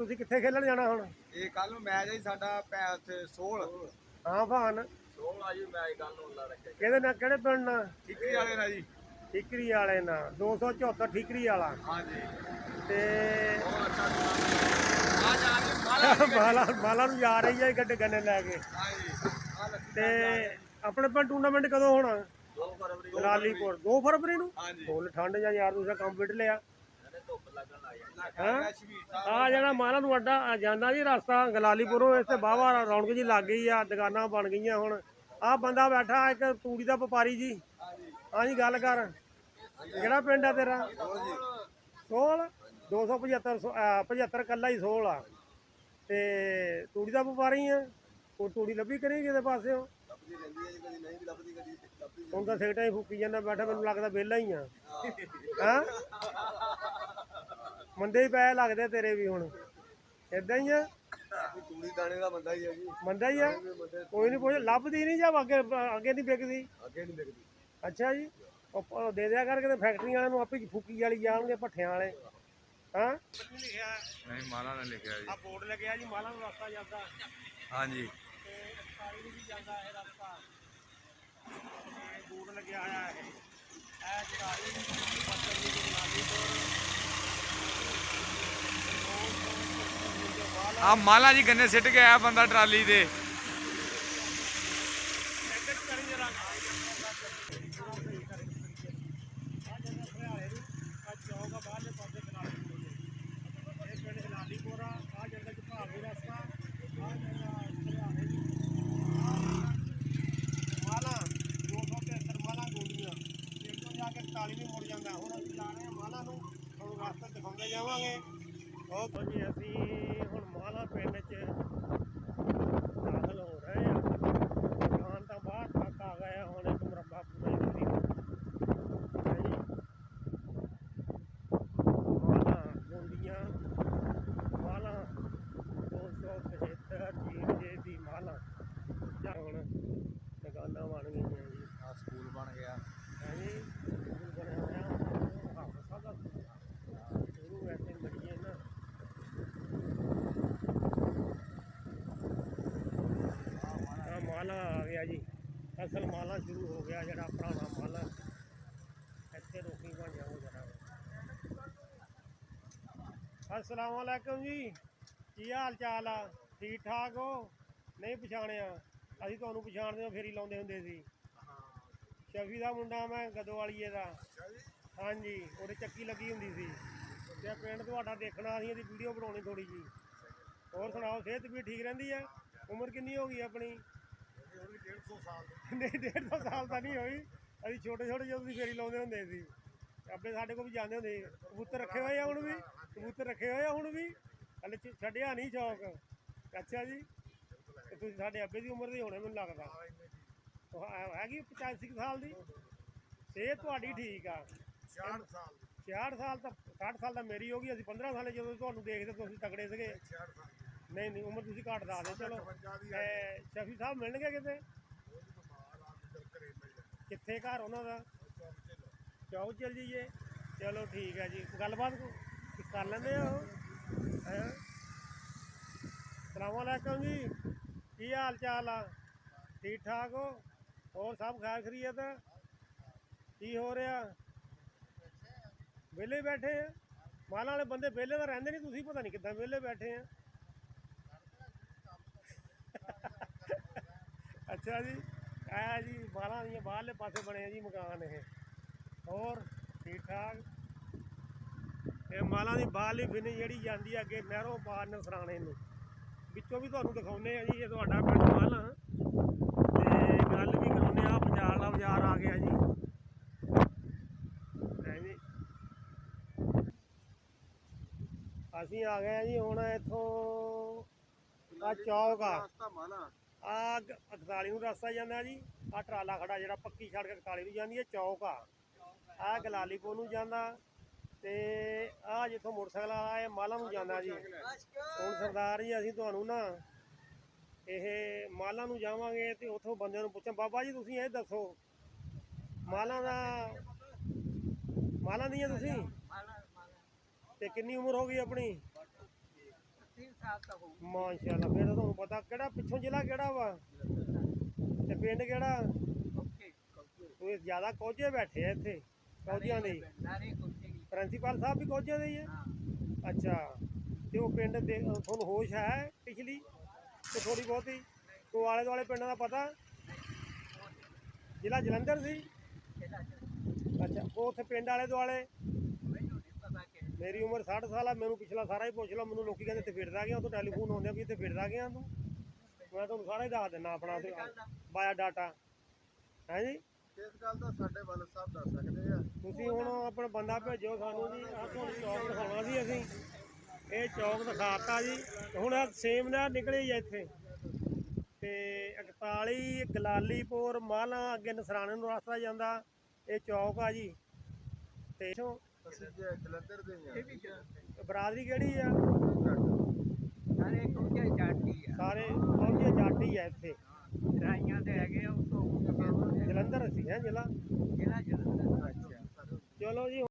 ਤੁਸੀਂ ਕਿੱਥੇ ਖੇਲਣ ਜਾਣਾ ਹੁਣ? ਇਹ ਕੱਲ ਨੂੰ ਮੈਚ ਹੈ ਜੀ ਸਾਡਾ ਉੱਥੇ ਸੋਲ ਹਾਂ ਭਾਨ ਸੋਲ ਆ ਜੀ ਮੈਚ ਕੱਲ ਨੂੰ ਹੁੰਦਾ ਰੱਖਿਆ ਕਿਹਦੇ ਨਾਲ, ਕਿਹੜੇ ਪਿੰਡ ਨਾਲ? ਠੀਕਰੀ ਵਾਲੇ ਨਾਲ ਜੀ। ਠੀਕਰੀ ਵਾਲੇ ਨਾਲ 274 ਠੀਕਰੀ ਵਾਲਾ। ਹਾਂਜੀ ਤੇ ਬਹੁਤ ਅੱਛਾ ਆ ਜਾ ਰਹੀ ਮਾਲਾ ਨੂੰ ਜਾ ਰਹੀ ਹੈ ਗੱਡੇ ਗੰਨੇ ਲੈ ਕੇ। ਹਾਂਜੀ ਤੇ ਆਪਣੇ ਪਿੰਡ ਟੂਰਨਾਮੈਂਟ ਕਦੋਂ ਹੋਣਾ? 2 ਫਰਵਰੀ ਗਲਾਲੀਪੁਰ 2 ਫਰਵਰੀ ਨੂੰ। ਹਾਂਜੀ ਫੁੱਲ ਠੰਡ ਜਾਂ ਯਾਰ ਤੁਸੀਂ ਕੰਮ ਵਿਟ ਲਿਆ। ਧੁੱਪ ਲੱਗਣ ਲੱਗ ਜਾਂਦੀ ਆ ਜਿਹੜਾ ਮਾਲਾ ਨੂੰ ਅੱਡਾ ਜਾਂਦਾ ਜੀ ਰਸਤਾ ਗਲਾਲੀਪੁਰੋਂ, ਇੱਥੇ ਬਾਵਾ ਰੌਣਕ ਜੀ ਲੱਗ ਗਈ ਆ, ਦੁਕਾਨਾਂ ਬਣ ਗਈਆਂ ਹੁਣ। ਆਹ ਬੰਦਾ ਬੈਠਾ ਇੱਕ ਤੂੜੀ ਦਾ ਵਪਾਰੀ ਜੀ। ਹਾਂਜੀ ਗੱਲ ਕਰ, ਕਿਹੜਾ ਪਿੰਡ ਆ ਤੇਰਾ? ਸੋਲ 275 75 ਕੱਲਾ ਹੀ ਸੋਲ ਆ। ਤੇ ਤੂੜੀ ਦਾ ਵਪਾਰੀ ਆ। ਕੋਈ ਤੂੜੀ ਲੱਭੀ ਕਰੀ ਕਿਤੇ ਪਾਸਿਓ? ਹੁਣ ਤਾਂ ਸਿਗਟਾਂ ਹੀ ਫੂਕੀ ਜਾਂਦਾ ਬੈਠਾ, ਮੈਨੂੰ ਲੱਗਦਾ ਵਿਹਲਾ ਹੀ ਆ। ਹਾਂ ਮੰਦੇ ਹੀ ਪੈ ਲੱਗਦੇ ਤੇਰੇ ਵੀ ਹੁਣ, ਏਦਾਂ ਹੀ ਆ। ਤੂੜੀ ਦਾਣੇ ਦਾ ਬੰਦਾ ਹੀ ਹੈ ਜੀ। ਮੰਦਾ ਹੀ ਆ, ਕੋਈ ਨਹੀਂ ਪੁੱਛ ਲੱਭਦੀ ਨਹੀਂ ਜਾਂ ਅੱਗੇ ਅੱਗੇ ਨਹੀਂ ਵਿਕਦੀ? ਅੱਗੇ ਨਹੀਂ ਵਿਕਦੀ। ਅੱਛਾ ਜੀ, ਉਹ ਦੇ ਦਿਆ ਕਰਕੇ ਫੈਕਟਰੀ ਵਾਲਿਆਂ ਨੂੰ ਆਪੇ ਫੂਕੀ ਵਾਲੀ ਜਾਣਗੇ ਭੱਠਿਆਂ ਵਾਲੇ। ਹਾਂ ਨਹੀਂ ਮਾਲਾ ਨੇ ਲਿਖਿਆ ਜੀ। ਆ ਬੋਰਡ ਲੱਗਿਆ ਜੀ, ਮਾਲਾ ਨੂੰ ਰਸਤਾ ਜਾਂਦਾ। ਹਾਂਜੀ ਤੇ ਕਾਲੀ ਨੂੰ ਵੀ ਜਾਂਦਾ ਇਹ ਰਸਤਾ। ਬੋਰਡ ਲੱਗਿਆ ਹੋਇਆ ਹੈ ਇਹ ਜਗਾਲੀ ਪੱਤਰ ਦੀ ਗਲਾਲੀਪੁਰ। ਆ ਮਾਲਾ ਜੀ ਗੰਨੇ ਸਿੱਟ ਕੇ ਆਇਆ ਬੰਦਾ ਟਰਾਲੀ ਦੇ। ਵੀ ਮੁੜ ਜਾਂਦਾ। ਹੁਣ ਅਸੀਂ ਜਾ ਰਹੇ ਹਾਂ ਮਾਲਾ ਨੂੰ, ਤੁਹਾਨੂੰ ਰਸਤਾ ਦਿਖਾਉਂਦੇ ਜਾਵਾਂਗੇ। ਉਹ ਜੀ ਅਸੀਂ ਹੁਣ ਮਾਲਾ ਪਿੰਡ 'ਚ ਦਾਖਲ ਹੋ ਰਹੇ ਹਾਂ। ਦੁਕਾਨ ਤਾਂ ਬਾਹਰ ਤੱਕ ਆ ਗਏ, ਹੁਣ ਇੱਕ ਮੁਰੱਬਾ ਪੂਰਾ ਹੀ ਜੀ। ਮਾਲਾ ਗੋਂਡੀਆਂ ਮਾਲਾ 275 ਜੀਜੇ ਦੀ ਮਾਲਾ। ਹੁਣ ਦੁਕਾਨਾਂ ਬਣ ਗਈਆਂ ਜੀ। ਆ ਸਕੂਲ ਬਣ ਗਿਆ ਹੈ ਜੀ, ਸਕੂਲ ਬਣਿਆ ਹੋਇਆ ਹਾਫਿਜ਼ ਸਾਹਿਬ ਦਾ ਸ਼ੁਰੂ ਵੈਸੇ ਬੜੀਏ ਨਾ। ਮਾਲਾ ਆ ਗਿਆ ਜੀ, ਅਸਲ ਮਾਲਾ ਸ਼ੁਰੂ ਹੋ ਗਿਆ ਜਿਹੜਾ ਪੁਰਾਣਾ ਮਾਲਾ। ਇੱਥੇ ਰੋਕੀ ਬਣ ਜਾਓ ਜਰਾ। अस्सलाम वालेकुम जी, ਕੀ ਹਾਲ ਚਾਲ ਆ? ਠੀਕ ਠਾਕ ਹੋ? ਨਹੀਂ ਪਛਾਣਿਆ? ਅਸੀਂ ਤੁਹਾਨੂੰ ਪਛਾਣਦੇ ਹਾਂ, ਫੇਰੀ ਲਾਉਂਦੇ ਹੁੰਦੇ ਸੀ। ਸ਼ਫੀ ਦਾ ਮੁੰਡਾ ਮੈਂ ਗਦੋਵਾਲੀਏ ਦਾ। ਹਾਂਜੀ ਉਹਦੇ ਚੱਕੀ ਲੱਗੀ ਹੁੰਦੀ ਸੀ ਤੇ ਪਿੰਡ ਤੁਹਾਡਾ ਦੇਖਣਾ ਅਸੀਂ, ਇਹਦੀ ਵੀਡੀਓ ਬਣਾਉਣੀ ਥੋੜੀ ਜੀ। ਹੋਰ ਸੁਣਾਓ, ਸਿਹਤ ਵੀ ਠੀਕ ਰਹਿੰਦੀ ਹੈ? ਉਮਰ ਕਿੰਨੀ ਹੋ ਗਈ ਆਪਣੀ? 150 ਸਾਲ ਨਹੀਂ 150 ਸਾਲ ਤਾਂ ਨਹੀਂ ਹੋਈ। ਅਸੀਂ ਛੋਟੇ ਛੋਟੇ ਜਦੋਂ ਤੁਸੀਂ ਫੇਰੀ ਲਾਉਂਦੇ ਹੁੰਦੇ ਸੀ, ਆਪਣੇ ਸਾਡੇ ਕੋਲ ਵੀ ਜਾਂਦੇ ਹੁੰਦੇ ਸੀ। ਕਬੂਤਰ ਰੱਖੇ ਹੋਏ ਆ ਹੁਣ ਵੀ? ਕਬੂਤਰ ਰੱਖੇ ਹੋਏ ਆ ਹੁਣ ਵੀ? ਹਲੇ ਛੱਡਿਆ ਨਹੀਂ ਸ਼ੌਕ? ਅੱਛਾ ਜੀ, ਤੇ ਤੁਸੀਂ ਸਾਡੇ ਅੱਬੇ ਦੀ ਉਮਰ ਦੇ ਹੋਣੇ ਮੈਨੂੰ ਲੱਗਦਾ। ਹੈਗੀ 85 ਸਾਲ ਦੀ? ਸਿਹਤ ਤੁਹਾਡੀ ਠੀਕ ਆ? 66 ਸਾਲ 66 ਸਾਲ ਤਾਂ 60 ਸਾਲ ਤਾਂ ਮੇਰੀ ਹੋ ਗਈ। ਅਸੀਂ 15 ਸਾਲੇ ਜਦੋਂ ਤੁਹਾਨੂੰ ਦੇਖਦੇ ਤੁਸੀਂ ਤਕੜੇ ਸੀਗੇ। 66 ਸਾਲ ਨਹੀਂ ਨਹੀਂ ਉਮਰ ਤੁਸੀਂ ਘੱਟ ਦੱਸਦੇ। ਚਲੋ ਸ਼ਫੀ ਸਾਹਿਬ ਮਿਲਣਗੇ ਕਿਤੇ? ਕਿੱਥੇ ਘਰ ਉਹਨਾਂ ਦਾ? ਚੌਕ ਚੱਲ ਜਾਈਏ? ਚਲੋ ਠੀਕ ਹੈ ਜੀ, ਗੱਲਬਾਤ ਕਰ ਲੈਂਦੇ ਆ ਉਹ। ਹੈਂ ਸਲਾਮ ਵਾਲੇਕਮ ਜੀ, ਕੀ ਹਾਲ ਚਾਲ ਆ? ਠੀਕ ਠਾਕ ਹੋ? ਹੋਰ ਸਭ ਖੈਰ ਖਰੀਅਤ? ਕੀ ਹੋ ਰਿਹਾ? ਵਿਹਲੇ ਬੈਠੇ ਆ? ਮਾਲਾ ਵਾਲੇ ਬੰਦੇ ਵਿਹਲੇ ਤਾਂ ਰਹਿੰਦੇ ਨਹੀਂ, ਤੁਸੀਂ ਪਤਾ ਨਹੀਂ ਕਿੱਦਾਂ ਵਿਹਲੇ ਬੈਠੇ ਆ। ਅੱਛਾ ਜੀ, ਇਹ ਜੀ ਮਾਲਾ ਦੀਆਂ ਬਾਹਰਲੇ ਪਾਸੇ ਬਣੇ ਆ ਜੀ ਮਕਾਨ ਇਹ। ਹੋਰ ਠੀਕ ਠਾਕ? ਇਹ ਮਾਲਾ ਦੀ ਬਾਹਰਲੀ ਫਿਨੀ ਜਿਹੜੀ ਜਾਂਦੀ ਆ ਅੱਗੇ ਨਹਿਰੋਂ ਪਾਰ ਨਸਰਾਣੇ ਨੂੰ, ਵਿੱਚੋਂ ਵੀ ਤੁਹਾਨੂੰ ਦਿਖਾਉਂਦੇ ਆ ਜੀ। ਇਹ ਤੁਹਾਡਾ ਪਿੰਡ ਮਾਲਾ ਤੇ ਗੱਲ ਵੀ ਕਰਾਉਂਦੇ ਆ। ਬਾਜ਼ਾਰ ਦਾ ਬਾਜ਼ਾਰ ਆ ਗਿਆ ਜੀ। ਜੀ ਅਸੀਂ ਆ ਗਏ ਆ ਜੀ ਹੁਣ ਇੱਥੋਂ। ਆ ਚੌਕ ਆ, ਆ 41 ਨੂੰ ਰਸਤਾ ਜਾਂਦਾ ਜੀ। ਆ ਟਰਾਲਾ ਖੜਾ ਜਿਹੜਾ ਪੱਕੀ ਸੜਕ 41 ਨੂੰ ਜਾਂਦੀ ਹੈ। ਚੌਕ ਆ ਗਲਾਲੀਪੁਰ ਨੂੰ ਜਾਂਦਾ ਤੇ ਆ ਜਿੱਥੋਂ ਮੋਟਰਸਾਈਕਲ ਆ ਇਹ ਮਾਲਾ ਨੂੰ ਜਾਂਦਾ ਜੀ। ਹੁਣ ਸਰਦਾਰ ਜੀ ਅਸੀਂ ਤੁਹਾਨੂੰ ਨਾ ਇਹ ਮਾਲਾ ਨੂੰ ਜਾਵਾਂਗੇ ਤੇ ਉੱਥੋਂ ਬੰਦਿਆਂ ਨੂੰ ਪੁੱਛਾਂ, ਬਾਬਾ ਜੀ ਤੁਸੀਂ ਇਹ ਦੱਸੋ ਮਾਲਾ ਦੀਆਂ ਤੁਸੀਂ ਤੇ ਕਿੰਨੀ ਉਮਰ ਹੋ ਗਈ ਆਪਣੀ? ਮਾਸ਼ਾਅੱਲਾ ਫਿਰ ਤਾਂ ਤੁਹਾਨੂੰ ਪਤਾ ਕਿਹੜਾ ਪਿੱਛੋਂ ਜ਼ਿਲ੍ਹਾ ਕਿਹੜਾ ਵਾ ਤੇ ਪਿੰਡ ਕਿਹੜਾ ਤੁਸੀਂ ਜ਼ਿਆਦਾ ਕੋਝੇ ਬੈਠੇ ਆ ਇੱਥੇ ਕੋਝਿਆਂ ਦੇ ਪ੍ਰਿੰਸੀਪਲ ਸਾਹਿਬ ਵੀ ਕੋਝਿਆਂ ਦੇ ਹੀ ਆ ਅੱਛਾ ਤੇ ਉਹ ਪਿੰਡ ਦੇ ਤੁਹਾਨੂੰ ਹੋਸ਼ ਹੈ ਪਿਛਲੀ ਤੇ ਥੋੜੀ ਬਹੁਤੀ ਕੋ ਆਲੇ ਦੁਆਲੇ ਪਿੰਡਾਂ ਦਾ ਪਤਾ ਜ਼ਿਲ੍ਹਾ ਜਲੰਧਰ ਸੀ ਅੱਛਾ ਉਹ ਉੱਥੇ ਪਿੰਡ ਆਲੇ ਦੁਆਲੇ ਮੇਰੀ ਉਮਰ 60 ਸਾਲ ਆ ਮੈਨੂੰ ਪਿਛਲਾ ਸਾਰਾ ਹੀ ਪੁੱਛ ਲਓ ਮੈਨੂੰ ਲੋਕੀ ਕਹਿੰਦੇ ਇੱਥੇ ਫਿਰਦਾ ਗਿਆ ਉਦੋਂ ਟੈਲੀਫੋਨ ਆਉਂਦੇ ਵੀ ਇੱਥੇ ਫਿਰਦਾ ਗਿਆ ਤੂੰ ਮੈਂ ਤੁਹਾਨੂੰ ਸਾਰਾ ਹੀ ਦੱਸ ਦਿੰਦਾ ਆਪਣਾ ਬਾਇਓ ਡਾਟਾ ਹੈ ਜੀ ਇਸ ਗੱਲ ਦਾ ਸਾਡੇ ਵੱਲ ਸਾਹਿਬ ਦੱਸ ਸਕਦੇ ਆ ਤੁਸੀਂ ਹੁਣ ਆਪਣਾ ਬੰਦਾ ਭੇਜੋ ਸਾਨੂੰ ਜੀ ਆਹ ਤੁਹਾਨੂੰ ਚੌਕ ਦਿਖਾਉਣਾ ਸੀ ਅਸੀਂ ਇਹ ਚੌਕ ਦਿਖਾਤਾ ਜੀ ਹੁਣ ਸੇਮ ਨਾ ਨਿਕਲੇ ਜੀ ਇੱਥੇ ਤੇ 41 ਗਲਾਲੀਪੁਰ ਮਾਲਾ ਅੱਗੇ ਨਸਰਾਣੇ ਨੂੰ ਰਸਤਾ ਜਾਂਦਾ ਇਹ ਚੌਕ ਆ ਜੀ ਤੇ ਇੱਥੋਂ ਅਸੀਂ ਜਲੰਧਰ ਦੇ ਹਾਂ ਬਰਾਦਰੀ ਕਿਹੜੀ ਆ ਸਾਰੇ ਕੁਝ ਜਾਟੀ ਆ ਸਾਰੇ ਪਹੁੰਚੇ ਜੱਟ ਹੀ ਆ ਇੱਥੇ ਰਾਈਆਂ ਦੇ ਹੈਗੇ ਆ ਉਸ ਤੋਂ ਜਲੰਧਰ ਅਸੀਂ ਹੈ ਜ਼ਿਲ੍ਹਾ ਜ਼ਿਲ੍ਹਾ ਜਲੰਧਰ ਚਲੋ ਜੀ